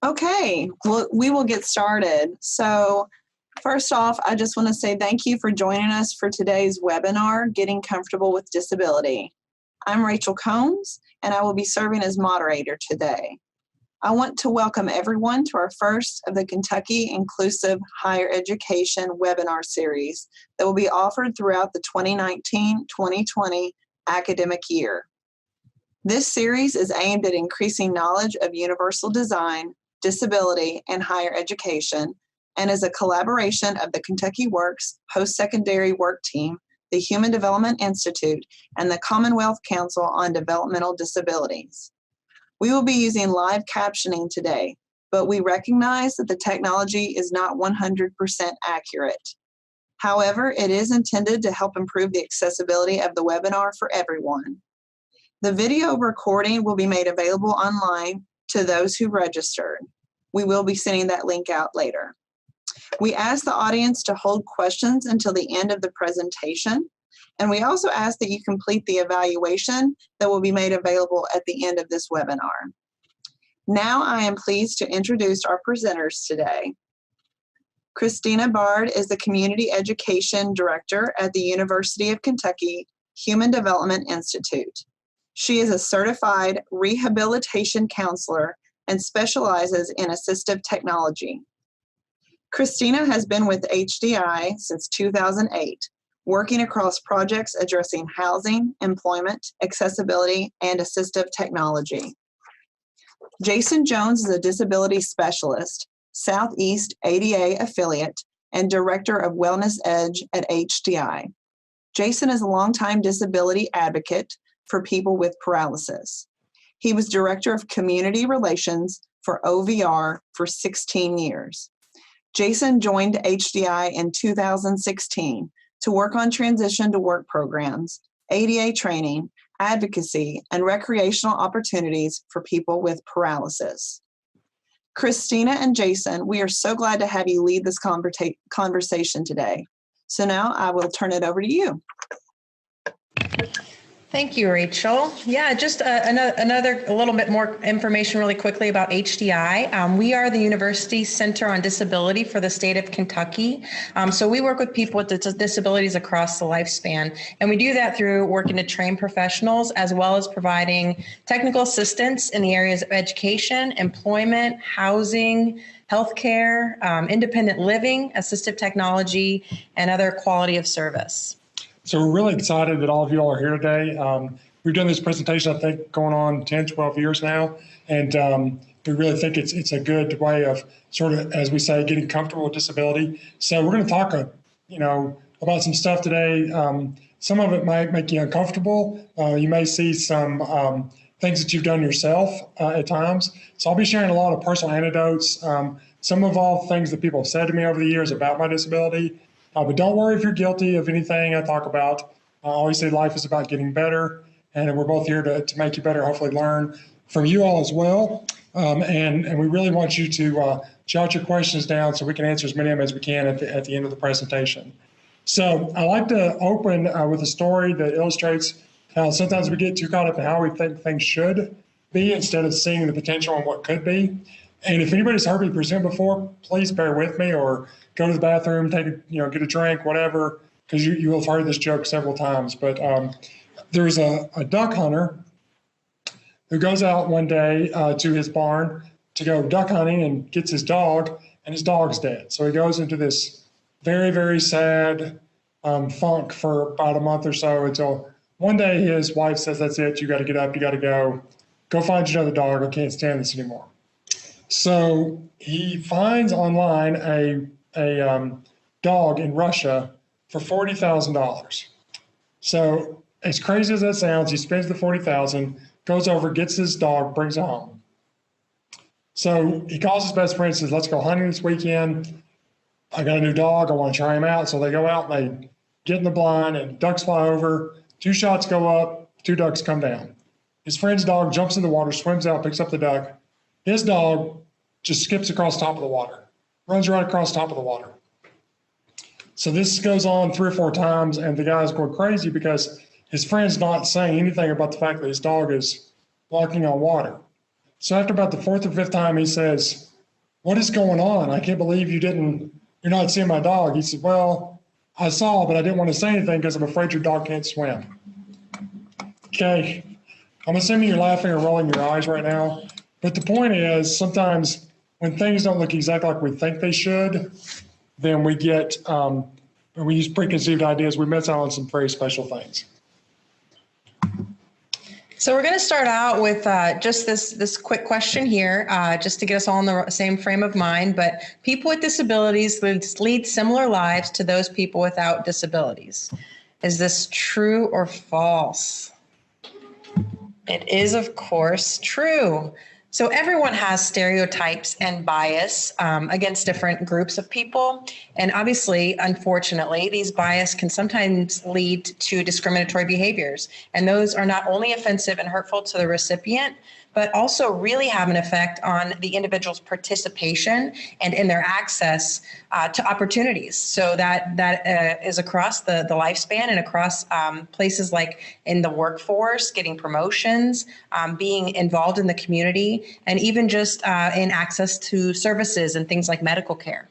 Okay, well, we will get started. So first off, I just want to say thank you for joining us for today's webinar, Getting Comfortable with Disability. I'm Rachel Combs, and I will be serving as moderator today. I want to welcome everyone to our first of the Kentucky Inclusive Higher Education webinar series that will be offered throughout the 2019-2020 academic year. This series is aimed at increasing knowledge of universal design, disability, and higher education, and is a collaboration of the Kentucky Works Post-Secondary Work Team, the Human Development Institute, and the Commonwealth Council on Developmental Disabilities. We will be using live captioning today, but we recognize that the technology is not 100% accurate. However, it is intended to help improve the accessibility of the webinar for everyone. The video recording will be made available online to those who registered. We will be sending that link out later. We ask the audience to hold questions until the end of the presentation, and we also ask that you complete the evaluation that will be made available at the end of this webinar. Now I am pleased to introduce our presenters today. Christina Bard is the Community Education Director at the University of Kentucky Human Development Institute. She is a certified rehabilitation counselor and specializes in assistive technology. Christina has been with HDI since 2008, working across projects addressing housing, employment, accessibility, and assistive technology. Jason Jones is a disability specialist, Southeast ADA affiliate, and Director of Wellness Edge at HDI. Jason is a longtime disability advocate for people with paralysis. He was Director of Community Relations for OVR for 16 years. Jason joined HDI in 2016 to work on transition to work programs, ADA training, advocacy, and recreational opportunities for people with paralysis. Christina and Jason, we are so glad to have you lead this conversation today. So now I will turn it over to you. Thank you, Rachel. Yeah, just a little bit more information really quickly about HDI. We are the University Center on Disability for the state of Kentucky. So we work with people with disabilities across the lifespan. And we do that through working to train professionals as well as providing technical assistance in the areas of education, employment, housing, healthcare, independent living, assistive technology, and other quality of service. So we're really excited that all of you all are here today. We've done this presentation, I think, going on 10, 12 years now. And we really think it's a good way of sort of, as we say, getting comfortable with disability. So we're going to talk, about some stuff today. Some of it might make you uncomfortable. You may see some things that you've done yourself at times. So I'll be sharing a lot of personal anecdotes. Some of all things that people have said to me over the years about my disability. But don't worry if you're guilty of anything I talk about. I always say life is about getting better, and we're both here to make you better, hopefully learn from you all as well. And we really want you to jot your questions down so we can answer as many of them as we can at the end of the presentation. So I like to open with a story that illustrates how sometimes we get too caught up in how we think things should be instead of seeing the potential and what could be. And if anybody's heard me present before, please bear with me or go to the bathroom, get a drink, whatever, because you will have heard this joke several times. But there's a duck hunter who goes out one day to his barn to go duck hunting and gets his dog, and his dog's dead. So he goes into this very, very sad funk for about a month or so until one day his wife says, "That's it, you got to get up, you got to go find another dog, I can't stand this anymore." So he finds online a dog in Russia for $40,000. So as crazy as that sounds, he spends the $40,000, goes over, gets his dog, brings it home. So he calls his best friend and says, "Let's go hunting this weekend. I got a new dog, I want to try him out." So they go out and they get in the blind and ducks fly over, 2 shots go up, 2 ducks come down. His friend's dog jumps in the water, swims out, picks up the duck. His dog just skips across the top of the water, runs right across the top of the water. So this goes on 3 or 4 times, and the guy's going crazy because his friend's not saying anything about the fact that his dog is walking on water. So after about the 4th or 5th time, he says, what is going on? I can't believe you're not seeing my dog. He said, well, I saw, but I didn't want to say anything because I'm afraid your dog can't swim. Okay. I'm assuming you're laughing or rolling your eyes right now. But the point is, sometimes when things don't look exactly like we think they should, then we get, when we use preconceived ideas, we miss out on some very special things. So we're going to start out with just this quick question here, just to get us all in the same frame of mind. But people with disabilities lead similar lives to those people without disabilities. Is this true or false? It is, of course, true. So everyone has stereotypes and bias against different groups of people. And obviously, unfortunately, these bias can sometimes lead to discriminatory behaviors. And those are not only offensive and hurtful to the recipient, but also really have an effect on the individual's participation and in their access to opportunities. So that is across the lifespan and across places like in the workforce, getting promotions, being involved in the community, and even just in access to services and things like medical care.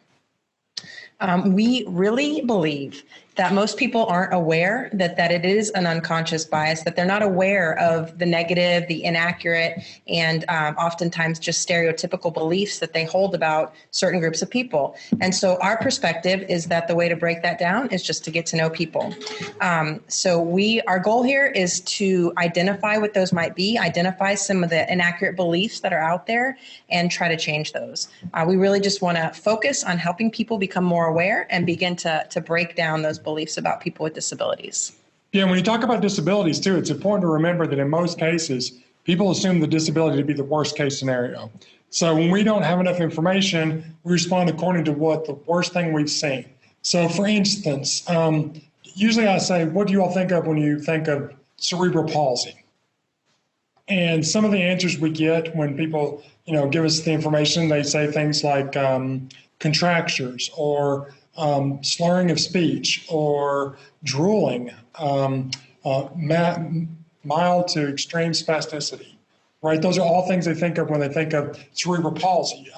We really believe that most people aren't aware that it is an unconscious bias, that they're not aware of the negative, the inaccurate, and oftentimes just stereotypical beliefs that they hold about certain groups of people. And so our perspective is that the way to break that down is just to get to know people. So our goal here is to identify what those might be, identify some of the inaccurate beliefs that are out there, and try to change those. We really just want to focus on helping people become more aware and begin to break down those beliefs about people with disabilities. Yeah, when you talk about disabilities too, it's important to remember that in most cases, people assume the disability to be the worst case scenario. So when we don't have enough information, we respond according to what the worst thing we've seen. So for instance, usually I say, what do you all think of when you think of cerebral palsy? And some of the answers we get when people, give us the information, they say things like contractures or slurring of speech or drooling, mild to extreme spasticity, right? Those are all things they think of when they think of cerebral palsy.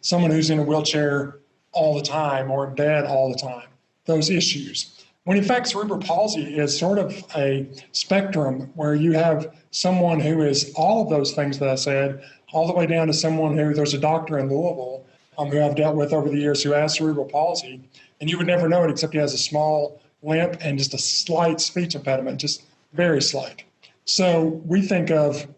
Someone who's in a wheelchair all the time or in bed all the time, those issues. When in fact, cerebral palsy is sort of a spectrum where you have someone who is all of those things that I said, all the way down to someone there's a doctor in Louisville who I've dealt with over the years who has cerebral palsy, and you would never know it except he has a small limp and just a slight speech impediment, just very slight. So we think of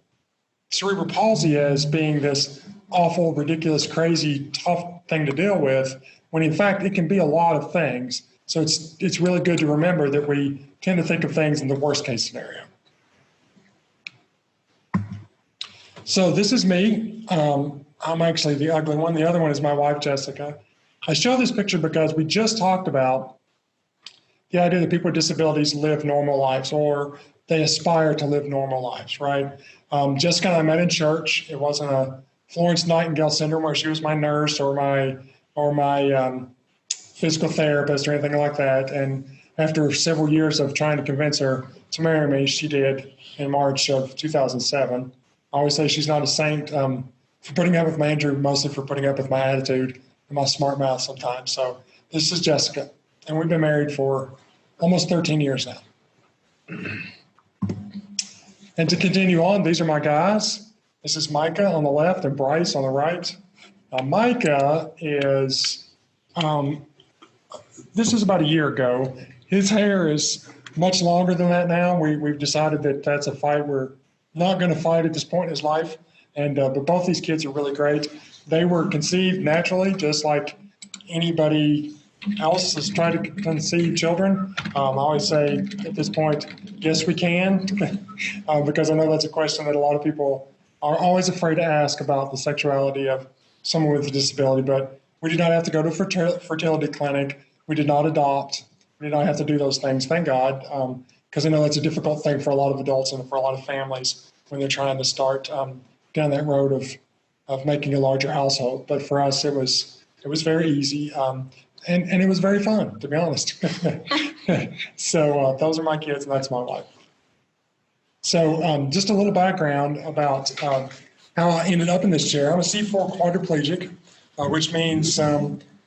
cerebral palsy as being this awful, ridiculous, crazy, tough thing to deal with, when in fact it can be a lot of things. So it's really good to remember that we tend to think of things in the worst case scenario. So this is me. I'm actually the ugly one. The other one is my wife, Jessica. I show this picture because we just talked about the idea that people with disabilities live normal lives, or they aspire to live normal lives, right? Jessica and I met in church. It wasn't a Florence Nightingale syndrome where she was my nurse or my physical therapist or anything like that. And after several years of trying to convince her to marry me, she did in March of 2007. I always say she's not a saint for putting up with my injury, mostly for putting up with my attitude and my smart mouth sometimes. So this is Jessica, and we've been married for almost 13 years now. And to continue on, these are my guys. This is Micah on the left and Bryce on the right. Micah is, this is about a year ago. His hair is much longer than that now. We've decided that that's a fight we're not going to fight at this point in his life. And but both these kids are really great. They were conceived naturally, just like anybody else has tried to conceive children. I always say at this point, yes, we can, because I know that's a question that a lot of people are always afraid to ask about the sexuality of someone with a disability. But we did not have to go to a fertility clinic. We did not adopt. We did not have to do those things, thank God, because I know that's a difficult thing for a lot of adults and for a lot of families when they're trying to start down that road of making a larger household. But for us, it was very easy, and it was very fun, to be honest. So those are my kids, and that's my wife. So just a little background about how I ended up in this chair. I'm a C4 quadriplegic. which means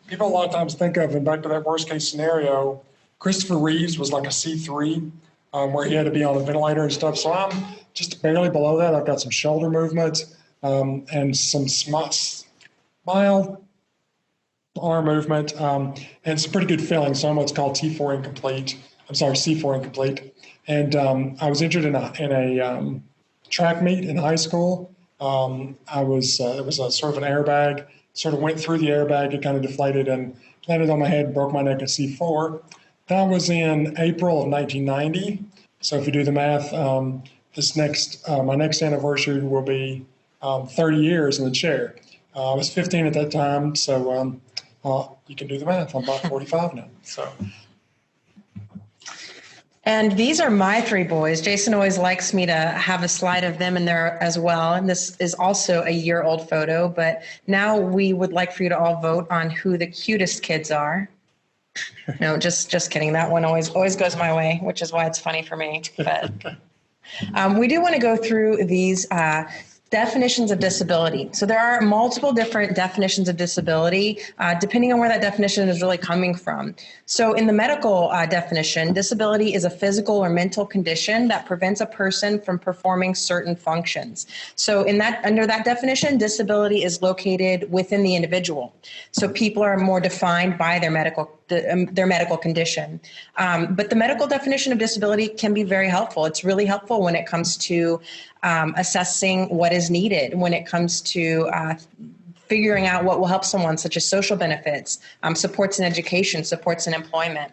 people a lot of times think of, and back to that worst case scenario, Christopher Reeves was like a C3, where he had to be on a ventilator and stuff. So I'm just barely below that. I've got some shoulder movement and some mild arm movement and some pretty good feeling. So I'm what's called C4 incomplete. And I was injured in a track meet in high school. It was a sort of an airbag, sort of went through the airbag, it kind of deflated and landed on my head, broke my neck at C4. That was in April of 1990. So if you do the math, my next anniversary will be 30 years in the chair. I was 15 at that time, so you can do the math. I'm about 45 now. So. And these are my three boys. Jason always likes me to have a slide of them in there as well. And this is also a year-old photo, but now we would like for you to all vote on who the cutest kids are. No, just kidding. That one always goes my way, which is why it's funny for me. But we do want to go through these definitions of disability. So there are multiple different definitions of disability, depending on where that definition is really coming from. So in the medical definition, disability is a physical or mental condition that prevents a person from performing certain functions. So under that definition, disability is located within the individual. So people are more defined by their medical condition. But the medical definition of disability can be very helpful. It's really helpful when it comes to assessing what is needed, when it comes to figuring out what will help someone, such as social benefits, supports in education, supports in employment.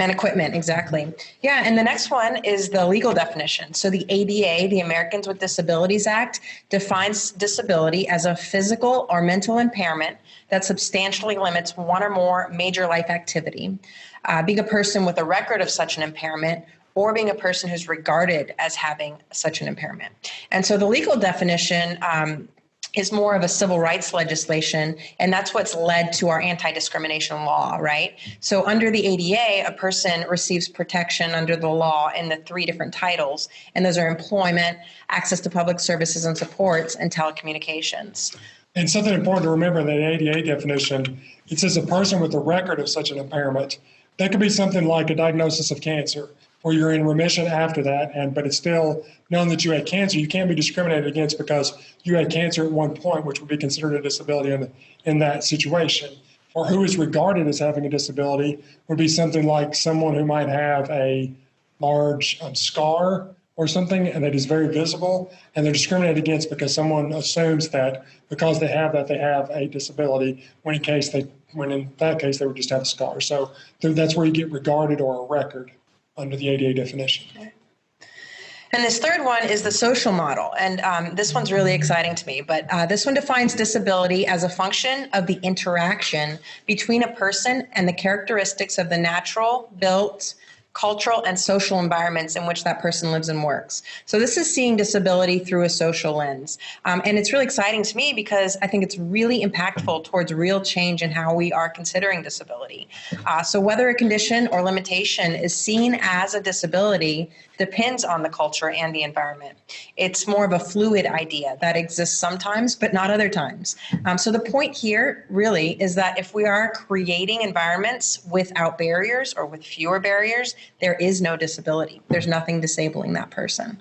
And equipment, exactly. Yeah, and the next one is the legal definition. So the ADA, the Americans with Disabilities Act, defines disability as a physical or mental impairment that substantially limits one or more major life activity. Being a person with a record of such an impairment, or being a person who's regarded as having such an impairment. And so the legal definition is more of a civil rights legislation, and that's what's led to our anti-discrimination law, right? So under the ADA, a person receives protection under the law in the three different titles, and those are employment, access to public services and supports, and telecommunications. And something important to remember in the ADA definition, it says a person with a record of such an impairment. That could be something like a diagnosis of cancer, or you're in remission after that, but it's still known that you had cancer. You can't be discriminated against because you had cancer at one point, which would be considered a disability in that situation. Or who is regarded as having a disability would be something like someone who might have a large scar or something, and that is very visible, and they're discriminated against because someone assumes that because they have a disability, when in that case they would just have a scar. So that's where you get regarded or a record under the ADA definition. Okay. And this third one is the social model. And this one's really exciting to me, but this one defines disability as a function of the interaction between a person and the characteristics of the natural, built, cultural, and social environments in which that person lives and works. So this is seeing disability through a social lens. And it's really exciting to me because I think it's really impactful towards real change in how we are considering disability. So whether a condition or limitation is seen as a disability depends on the culture and the environment. It's more of a fluid idea that exists sometimes, but not other times. So the point here really is that if we are creating environments without barriers or with fewer barriers, there is no disability. There's nothing disabling that person.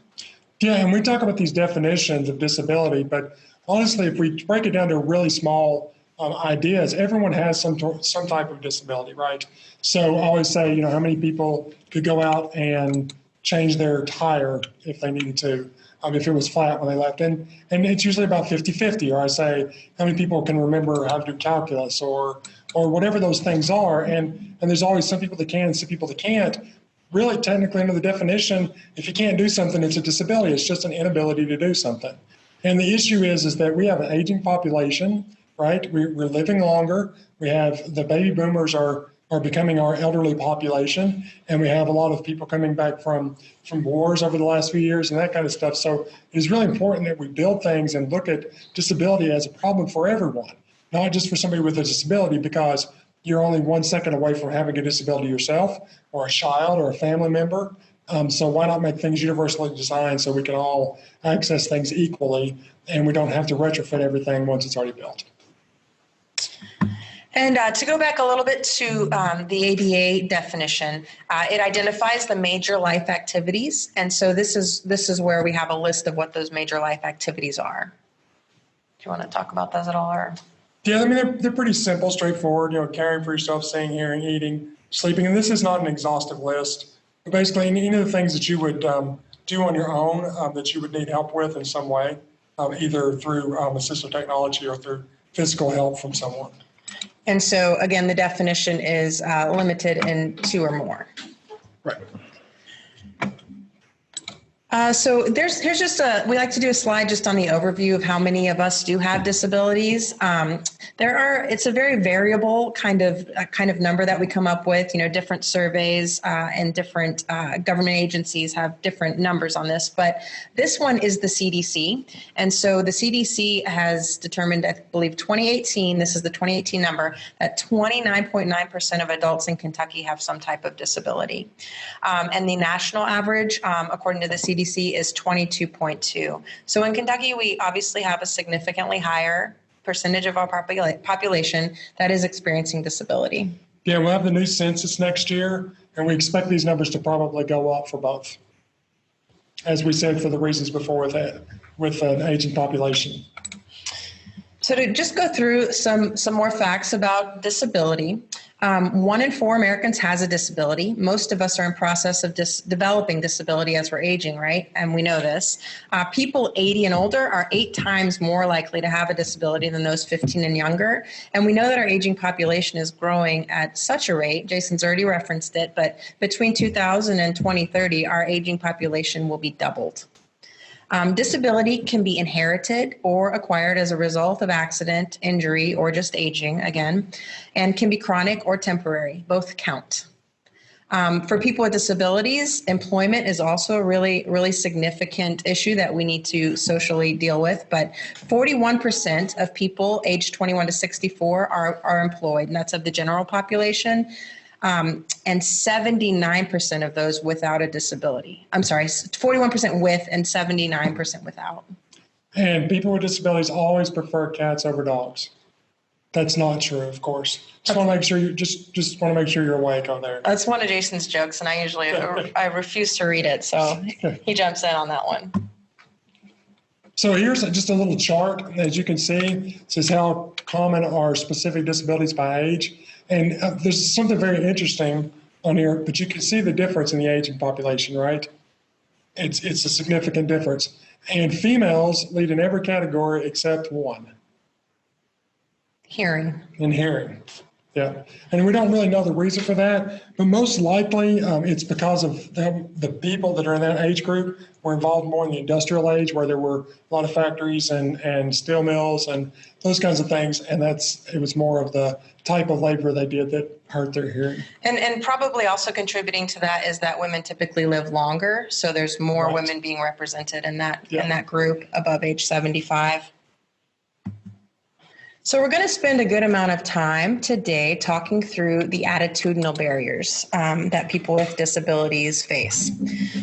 Yeah, and we talk about these definitions of disability, but honestly, if we break it down to really small ideas, everyone has some type of disability, right? So I always say, how many people could go out and change their tire if they needed to, if it was flat when they left. And it's usually about 50-50. Or I say, how many people can remember how to do calculus or whatever those things are. And there's always some people that can and some people that can't. Really, technically, under the definition, if you can't do something, it's a disability. It's just an inability to do something. And the issue is that we have an aging population, right? We're living longer. We have the baby boomers are becoming our elderly population, and we have a lot of people coming back from wars over the last few years and that kind of stuff. So it is really important that we build things and look at disability as a problem for everyone, not just for somebody with a disability, because you're only 1 second away from having a disability yourself or a child or a family member. So why not make things universally designed so we can all access things equally and we don't have to retrofit everything once it's already built? And to go back a little bit to the ADA definition, it identifies the major life activities. And so this is where we have a list of what those major life activities are. Do you want to talk about those at all? Or? Yeah, I mean, they're pretty simple, straightforward, caring for yourself, seeing, hearing, eating, sleeping. And this is not an exhaustive list. But basically, any of the things that you would do on your own that you would need help with in some way, either through assistive technology or through physical help from someone. And so, again, the definition is limited in 2 or more. Right. So here's just we like to do a slide just on the overview of how many of us do have disabilities. It's a very variable kind of number that we come up with. Different surveys and different government agencies have different numbers on this, but this one is the CDC. And so the CDC has determined, I believe 2018, this is the 2018 number, that 29.9% of adults in Kentucky have some type of disability. And the national average, according to the CDC, is 22.2. So in Kentucky, we obviously have a significantly higher percentage of our population that is experiencing disability. Yeah, we'll have the new census next year, and we expect these numbers to probably go up for both. As we said, for the reasons before with an aging population. So to just go through some more facts about disability, 1 in 4 Americans has a disability. Most of us are in process of developing disability as we're aging, right? And we know this. People 80 and older are 8 times more likely to have a disability than those 15 and younger. And we know that our aging population is growing at such a rate. Jason's already referenced it, but between 2000 and 2030, our aging population will be doubled. Disability can be inherited or acquired as a result of accident, injury, or just aging, again, and can be chronic or temporary. Both count. For people with disabilities, employment is also a really, really significant issue that we need to socially deal with. But 41% of people aged 21 to 64 are employed, and that's of the general population. And 79% of those without a disability. I'm sorry, 41% with and 79% without. And people with disabilities always prefer cats over dogs. That's not true, of course. Just want to make sure you're awake on there. That's one of Jason's jokes, and I refuse to read it, so he jumps in on that one. So here's just a little chart. As you can see, it says how common are specific disabilities by age. And there's something very interesting on here, but you can see the difference in the aging population, right? It's a significant difference. And females lead in every category except one. Hearing. In hearing, yeah. And we don't really know the reason for that, but most likely it's because of the people that are in that age group were involved more in the industrial age, where there were a lot of factories and steel mills and those kinds of things. And it was more of the type of labor they did that hurt their hearing. And probably also contributing to that is that women typically live longer. So there's more women being represented in that group above age 75. So we're going to spend a good amount of time today talking through the attitudinal barriers that people with disabilities face.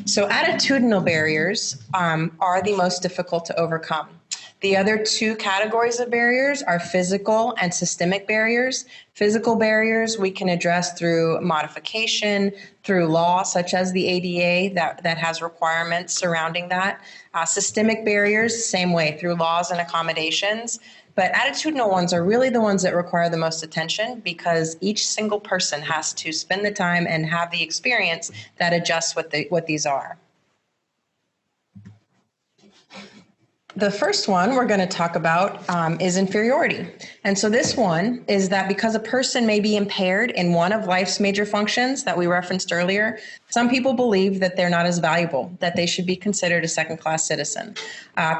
So attitudinal barriers are the most difficult to overcome. The other 2 categories of barriers are physical and systemic barriers. Physical barriers we can address through modification, through law such as the ADA that has requirements surrounding that. Systemic barriers, same way, through laws and accommodations. But attitudinal ones are really the ones that require the most attention, because each single person has to spend the time and have the experience that adjusts what these are. The first one we're going to talk about is inferiority. And so this one is that because a person may be impaired in one of life's major functions that we referenced earlier, some people believe that they're not as valuable, that they should be considered a second-class citizen.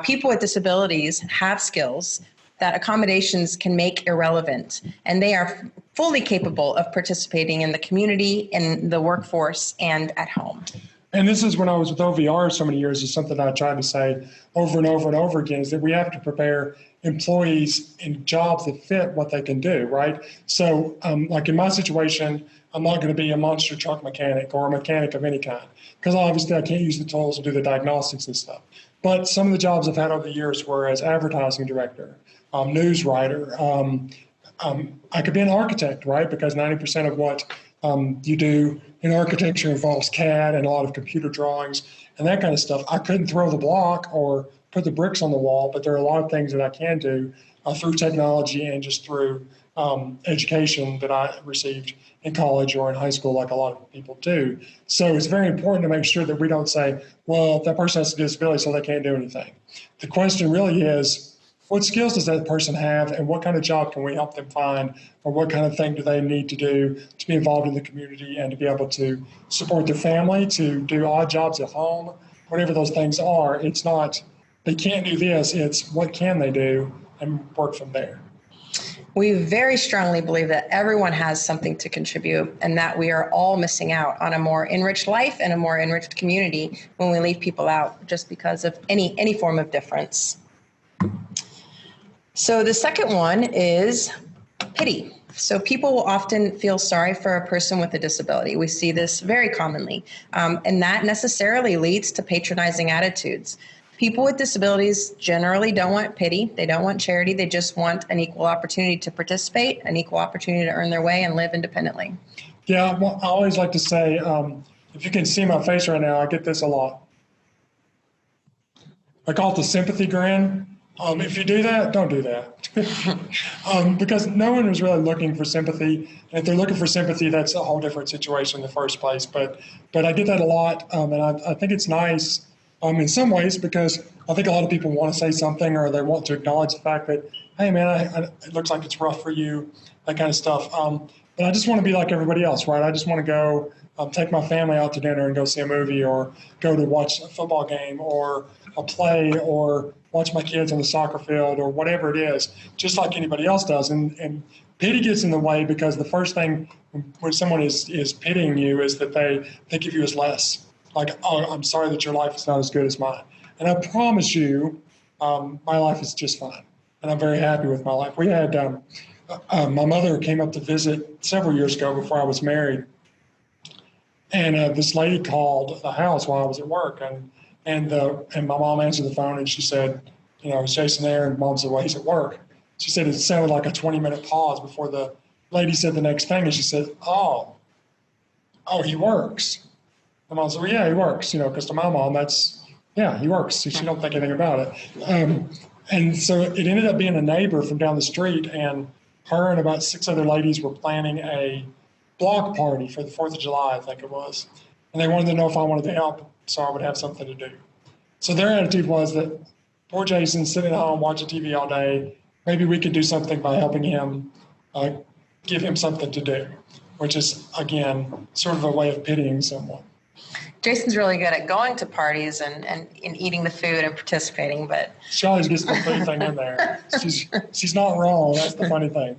People with disabilities have skills that accommodations can make irrelevant, and they are fully capable of participating in the community, in the workforce, and at home. And this is when I was with OVR so many years, is something I tried to say over and over and over again, is that we have to prepare employees in jobs that fit what they can do, right? So like in my situation, I'm not going to be a monster truck mechanic or a mechanic of any kind, because obviously I can't use the tools to do the diagnostics and stuff. But some of the jobs I've had over the years were as advertising director, news writer, I could be an architect, right? Because 90% of what you do in architecture involves CAD and a lot of computer drawings and that kind of stuff. I couldn't throw the block or put the bricks on the wall, but there are a lot of things that I can do through technology and just through education that I received in college or in high school, like a lot of people do. So it's very important to make sure that we don't say, well, that person has a disability, so they can't do anything. The question really is, what skills does that person have, and what kind of job can we help them find, or what kind of thing do they need to do to be involved in the community and to be able to support their family, to do odd jobs at home, whatever those things are. It's not, they can't do this, it's what can they do, and work from there. We very strongly believe that everyone has something to contribute and that we are all missing out on a more enriched life and a more enriched community when we leave people out just because of any form of difference. So the second one is pity. So people will often feel sorry for a person with a disability. We see this very commonly, and that necessarily leads to patronizing attitudes. People with disabilities generally don't want pity. They don't want charity. They just want an equal opportunity to participate, an equal opportunity to earn their way and live independently. Yeah, well, I always like to say, if you can see my face right now, I get this a lot. I call it the sympathy grin. If you do that, don't do that. Because no one is really looking for sympathy. And if they're looking for sympathy, that's a whole different situation in the first place. But I get that a lot, and I think it's nice in some ways, because I think a lot of people want to say something, or they want to acknowledge the fact that, hey, man, it looks like it's rough for you, that kind of stuff. But I just want to be like everybody else, right? I just want to go take my family out to dinner and go see a movie, or go to watch a football game, or a play, or watch my kids on the soccer field, or whatever it is, just like anybody else does. And pity gets in the way, because the first thing when someone is pitying you is that they think of you as less. Like, oh, I'm sorry that your life is not as good as mine. And I promise you, my life is just fine. And I'm very happy with my life. We had, my mother came up to visit several years ago before I was married. And this lady called the house while I was at work. And my mom answered the phone, and she said, you know, is Jason there? And Mom said, well, he's at work. She said it sounded like a 20-minute pause before the lady said the next thing. And she said, oh, he works. And Mom said, well, yeah, he works, you know, because to my mom, he works. She don't think anything about it. And so it ended up being a neighbor from down the street, and her and about 6 other ladies were planning a block party for the 4th of July, I think it was. And they wanted to know if I wanted to help, so I would have something to do. So their attitude was that poor Jason's sitting at home watching TV all day. Maybe we could do something by helping him, give him something to do, which is, again, sort of a way of pitying someone. Jason's really good at going to parties and eating the food and participating, but she always gets the food thing in there. She's not wrong. That's the funny thing.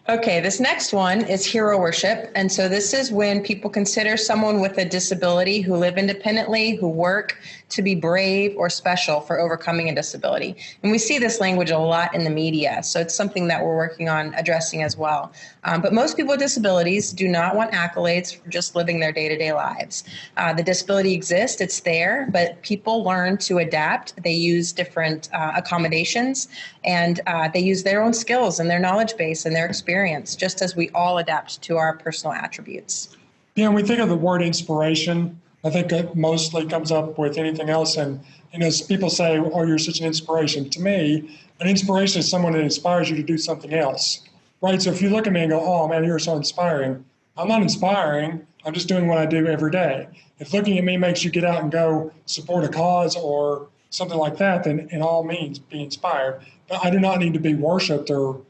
Okay, this next one is hero worship. And so this is when people consider someone with a disability who live independently, who work, to be brave or special for overcoming a disability. And we see this language a lot in the media. So it's something that we're working on addressing as well. But most people with disabilities do not want accolades for just living their day-to-day lives. The disability exists, it's there, but people learn to adapt. They use different accommodations, and they use their own skills and their knowledge base and their experience, just as we all adapt to our personal attributes. Yeah, when we think of the word inspiration, I think it mostly comes up with anything else. And as people say, oh, you're such an inspiration. To me, an inspiration is someone that inspires you to do something else, right? So if you look at me and go, oh, man, you're so inspiring, I'm not inspiring. I'm just doing what I do every day. If looking at me makes you get out and go support a cause or something like that, then in all means, be inspired. But I do not need to be worshipped or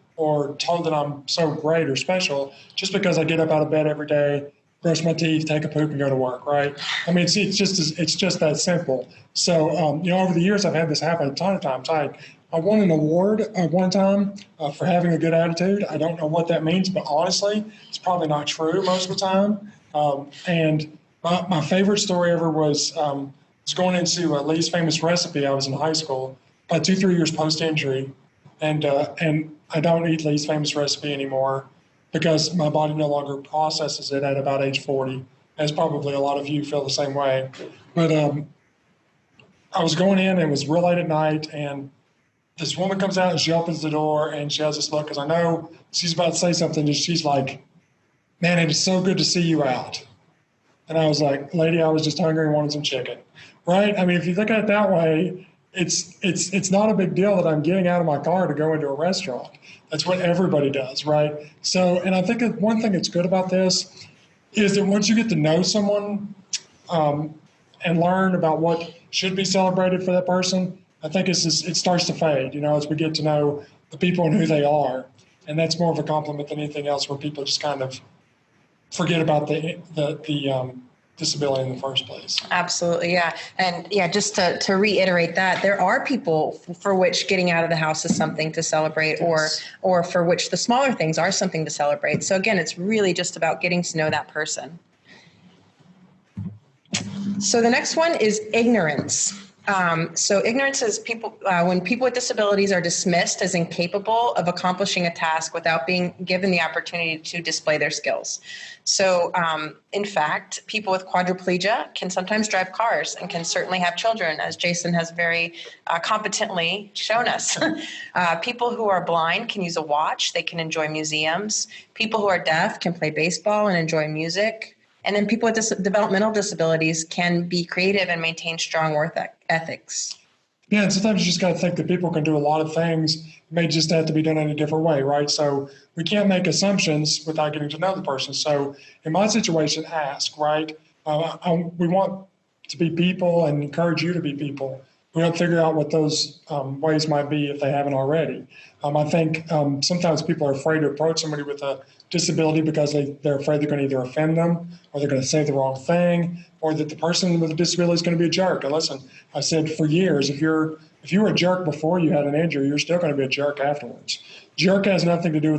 told that I'm so great or special just because I get up out of bed every day, brush my teeth, take a poop, and go to work, right? I mean, it's just that simple. So, over the years, I've had this happen a ton of times. I won an award one time for having a good attitude. I don't know what that means, but honestly, it's probably not true most of the time. And my favorite story ever was going into Lee's Famous Recipe. I was in high school, about 2-3 years post-injury, and I don't eat Lee's Famous Recipe anymore, because my body no longer processes it at about age 40, as probably a lot of you feel the same way. But I was going in, and it was real late at night, and this woman comes out and she opens the door and she has this look, because I know she's about to say something, and she's like, man, it is so good to see you out. And I was like, lady, I was just hungry and wanted some chicken, right? I mean, if you look at it that way, it's not a big deal that I'm getting out of my car to go into a restaurant. That's what everybody does, right? So, and I think that one thing that's good about this is that once you get to know someone and learn about what should be celebrated for that person, I think it starts to fade, as we get to know the people and who they are. And that's more of a compliment than anything else, where people just kind of forget about the disability in the first place. Absolutely, yeah. And yeah, just to reiterate that, there are people for which getting out of the house is something to celebrate, Yes. or for which the smaller things are something to celebrate. So again, it's really just about getting to know that person. So the next one is ignorance. So ignorance is when people with disabilities are dismissed as incapable of accomplishing a task without being given the opportunity to display their skills. So in fact, people with quadriplegia can sometimes drive cars and can certainly have children, as Jason has very competently shown us. People who are blind can use a watch. They can enjoy museums. People who are deaf can play baseball and enjoy music. And then people with developmental disabilities can be creative and maintain strong work ethics. Yeah, and sometimes you just got to think that people can do a lot of things. It may just have to be done in a different way, right? So we can't make assumptions without getting to know the person. So in my situation, ask, right? We want to be people and encourage you to be people. We don't figure out what those ways might be if they haven't already. I think sometimes people are afraid to approach somebody with a disability because they're afraid they're going to either offend them, or they're going to say the wrong thing, or that the person with a disability is going to be a jerk. And listen, I said for years, if you were a jerk before you had an injury, you're still going to be a jerk afterwards. Jerk has nothing to do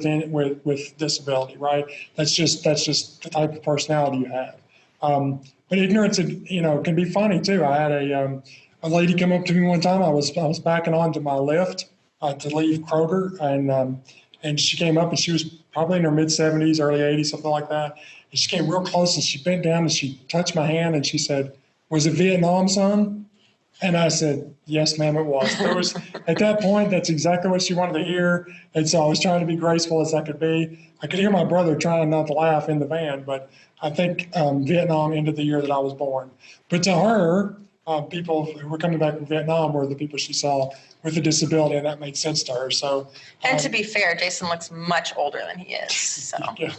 with disability, right? That's just the type of personality you have. But ignorance, can be funny too. I had a lady come up to me one time. I was backing onto my lift to leave Kroger, and she came up, and she was probably in her mid-70s, early 80s, something like that. And she came real close, and she bent down and she touched my hand, and she said, "Was it Vietnam, son?" And I said, "Yes, ma'am, it was." At that point, that's exactly what she wanted to hear. And so I was trying to be graceful as I could be. I could hear my brother trying not to laugh in the van, but I think Vietnam ended the year that I was born. But to her, people who were coming back from Vietnam were the people she saw with a disability, and that made sense to her. So, and to be fair, Jason looks much older than he is. So yeah,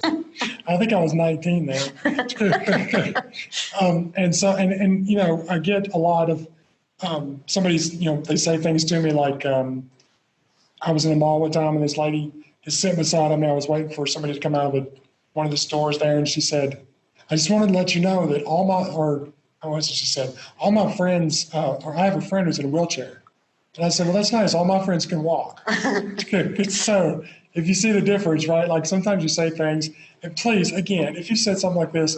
I think I was 19 then. And I get a lot of somebody's, they say things to me like, I was in a mall one time and this lady is sitting beside me. I was waiting for somebody to come out of one of the stores there, and she said, "I just wanted to let you know that all my friends, or I have a friend who's in a wheelchair." And I said, "Well, that's nice. All my friends can walk." So if you see the difference, right? Like sometimes you say things, and please, again, if you said something like this,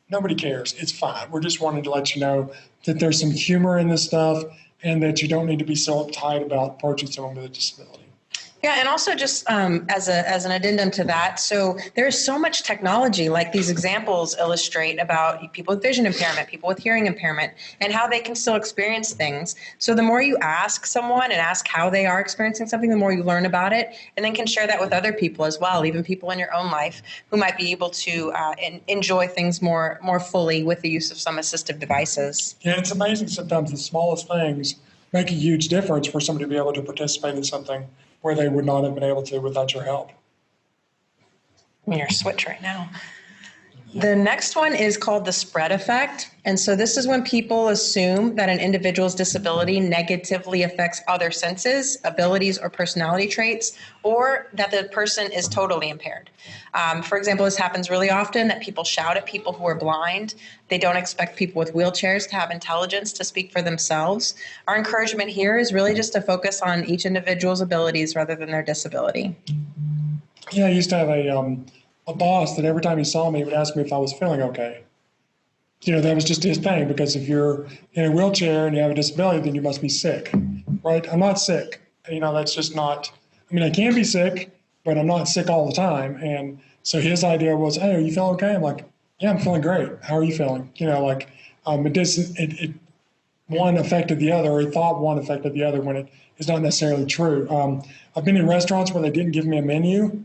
nobody cares. It's fine. We're just wanting to let you know that there's some humor in this stuff, and that you don't need to be so uptight about approaching someone with a disability. Yeah, and also just as an addendum to that, so there's so much technology, like these examples illustrate, about people with vision impairment, people with hearing impairment, and how they can still experience things. So the more you ask someone and ask how they are experiencing something, the more you learn about it, and then can share that with other people as well, even people in your own life who might be able to enjoy things more fully with the use of some assistive devices. Yeah, it's amazing sometimes the smallest things make a huge difference for somebody to be able to participate in something where they would not have been able to without your help. I'm in your switch right now. The next one is called the spread effect. And so this is when people assume that an individual's disability negatively affects other senses, abilities, or personality traits, or that the person is totally impaired. For example, this happens really often, that people shout at people who are blind. They don't expect people with wheelchairs to have intelligence to speak for themselves. Our encouragement here is really just to focus on each individual's abilities rather than their disability. Yeah, I used to have a boss that every time he saw me would ask me if I was feeling okay. That was just his thing, because if you're in a wheelchair and you have a disability, then you must be sick, right? I'm not sick. That's just not, I can be sick, but I'm not sick all the time. And so his idea was, "Hey, are you feeling okay?" I'm like, "Yeah, I'm feeling great. How are you feeling?" one affected the other, or he thought one affected the other when it is not necessarily true. I've been in restaurants where they didn't give me a menu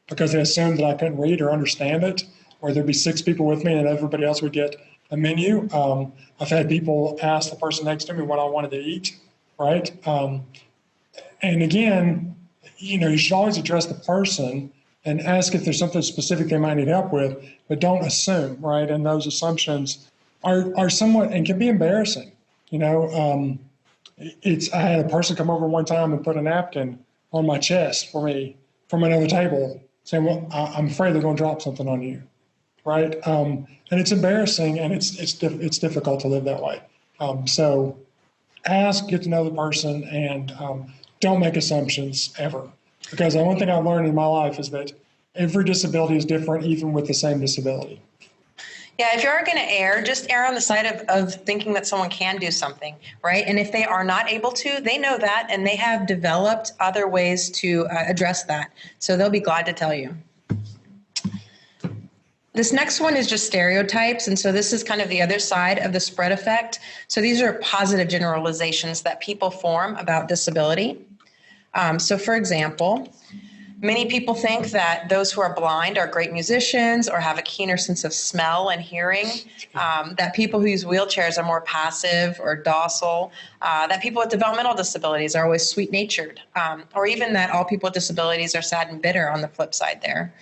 because they assumed that I couldn't read or understand it, or there'd be 6 people with me and everybody else would get a menu. I've had people ask the person next to me what I wanted to eat, right? And again, you should always address the person and ask if there's something specific they might need help with, but don't assume, right? And those assumptions are somewhat, and can be embarrassing. I had a person come over one time and put a napkin on my chest for me from another table, saying, "Well, I'm afraid they're going to drop something on you," right? And it's embarrassing, and it's difficult to live that way. So ask, get to know the person, and don't make assumptions ever. Because the one thing I've learned in my life is that every disability is different, even with the same disability. Yeah, if you're going to err, just err on the side of thinking that someone can do something, right? And if they are not able to, they know that, and they have developed other ways to address that. So they'll be glad to tell you. This next one is just stereotypes. And so this is kind of the other side of the spread effect. So these are positive generalizations that people form about disability. So for example, many people think that those who are blind are great musicians or have a keener sense of smell and hearing, that people who use wheelchairs are more passive or docile, that people with developmental disabilities are always sweet-natured, or even that all people with disabilities are sad and bitter on the flip side there.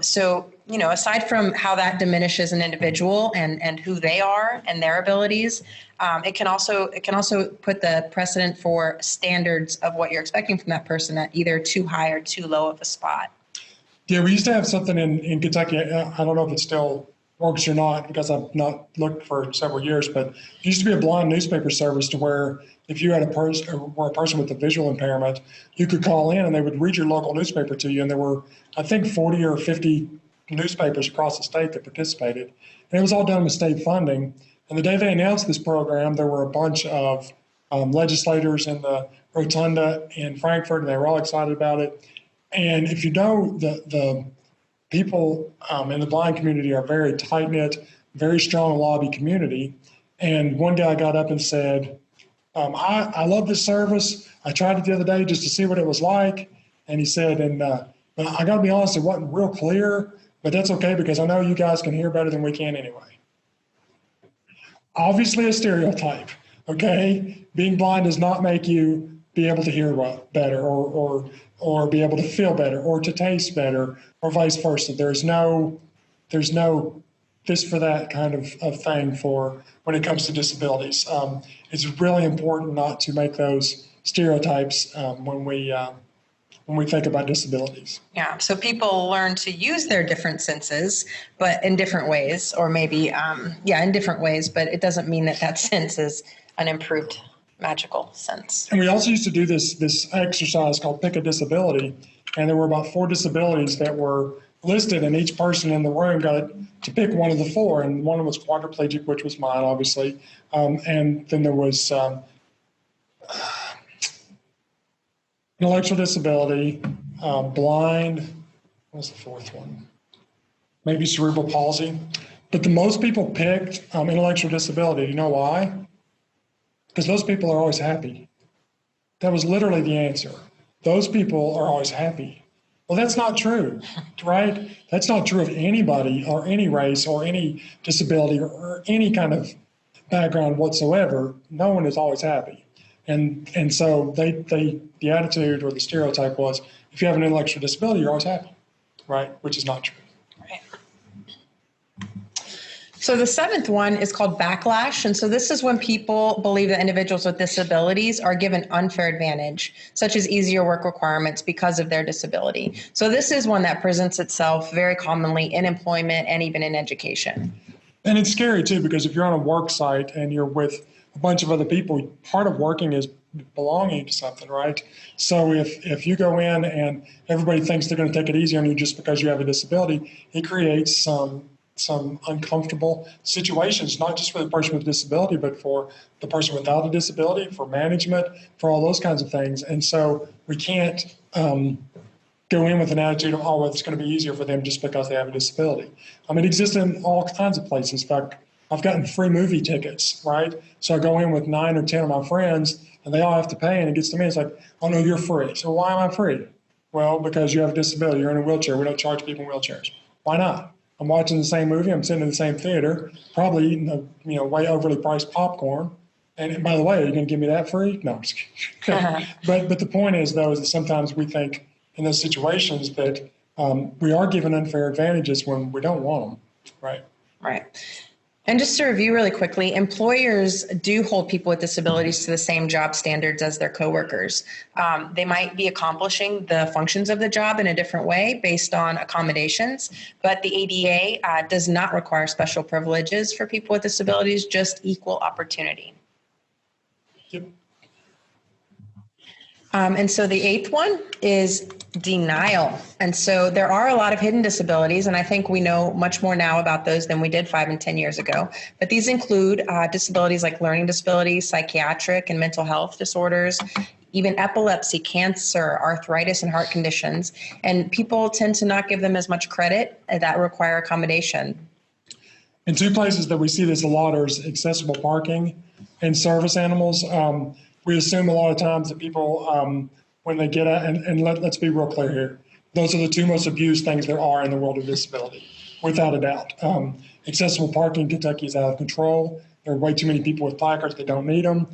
So, aside from how that diminishes an individual and who they are and their abilities, it can also put the precedent for standards of what you're expecting from that person at either too high or too low of a spot. Yeah, we used to have something in Kentucky. I don't know if it still works or not because I've not looked for several years, but it used to be a blind newspaper service to where if you had a person with a visual impairment, you could call in and they would read your local newspaper to you. And there were, I think, 40 or 50 newspapers across the state that participated. And it was all done with state funding. And the day they announced this program, there were a bunch of legislators in the rotunda in Frankfurt, and they were all excited about it. And if you know, the people in the blind community are very tight-knit, very strong lobby community. And one guy got up and said, I love this service. I tried it the other day just to see what it was like. And he said, but I got to be honest, it wasn't real clear, but that's okay because I know you guys can hear better than we can anyway. Obviously a stereotype, okay? Being blind does not make you be able to hear better or be able to feel better or to taste better or vice versa. There's no this for that kind of thing for when it comes to disabilities. It's really important not to make those stereotypes when we think about disabilities. Yeah, so people learn to use their different senses, but in different ways, or maybe, in different ways, but it doesn't mean that sense is an improved magical sense. And we also used to do this exercise called Pick a Disability, and there were about 4 disabilities that were listed, and each person in the room got to pick one of the 4, and one was quadriplegic, which was mine, obviously, and then there was intellectual disability, blind, what was the 4th one? Maybe cerebral palsy. But the most people picked intellectual disability. You know why? Because those people are always happy. That was literally the answer. Those people are always happy. Well, that's not true, right? That's not true of anybody or any race or any disability or any kind of background whatsoever. No one is always happy. And so the attitude or the stereotype was, if you have an intellectual disability, you're always happy, right? Which is not true. Right. So the 7th one is called backlash. And so this is when people believe that individuals with disabilities are given unfair advantage, such as easier work requirements because of their disability. So this is one that presents itself very commonly in employment and even in education. And it's scary too, because if you're on a work site and you're with a bunch of other people, part of working is belonging to something, right? So if you go in and everybody thinks they're going to take it easy on you just because you have a disability, it creates some uncomfortable situations, not just for the person with a disability, but for the person without a disability, for management, for all those kinds of things. And so we can't go in with an attitude of, well, it's going to be easier for them just because they have a disability. It exists in all kinds of places. In fact, I've gotten free movie tickets, right? So I go in with 9 or 10 of my friends, and they all have to pay, and it gets to me, it's like, oh no, you're free. So why am I free? Well, because you have a disability, you're in a wheelchair. We don't charge people in wheelchairs. Why not? I'm watching the same movie, I'm sitting in the same theater, probably eating a way overly priced popcorn. And by the way, are you going to give me that free? No, I'm just kidding. But the point is, though, is that sometimes we think in those situations that we are given unfair advantages when we don't want them, right? Right. And just to review really quickly, employers do hold people with disabilities to the same job standards as their coworkers. They might be accomplishing the functions of the job in a different way based on accommodations, but the ADA does not require special privileges for people with disabilities, just equal opportunity. Yep. And so the eighth one is denial. And so there are a lot of hidden disabilities, and I think we know much more now about those than we did 5 and 10 years ago. But these include disabilities like learning disabilities, psychiatric and mental health disorders, even epilepsy, cancer, arthritis, and heart conditions. And people tend to not give them as much credit that require accommodation. And two places that we see this a lot are accessible parking and service animals. We assume a lot of times that people, when they get out, and let's be real clear here, those are the two most abused things there are in the world of disability, without a doubt. Accessible parking in Kentucky is out of control. There are way too many people with placards that don't need them.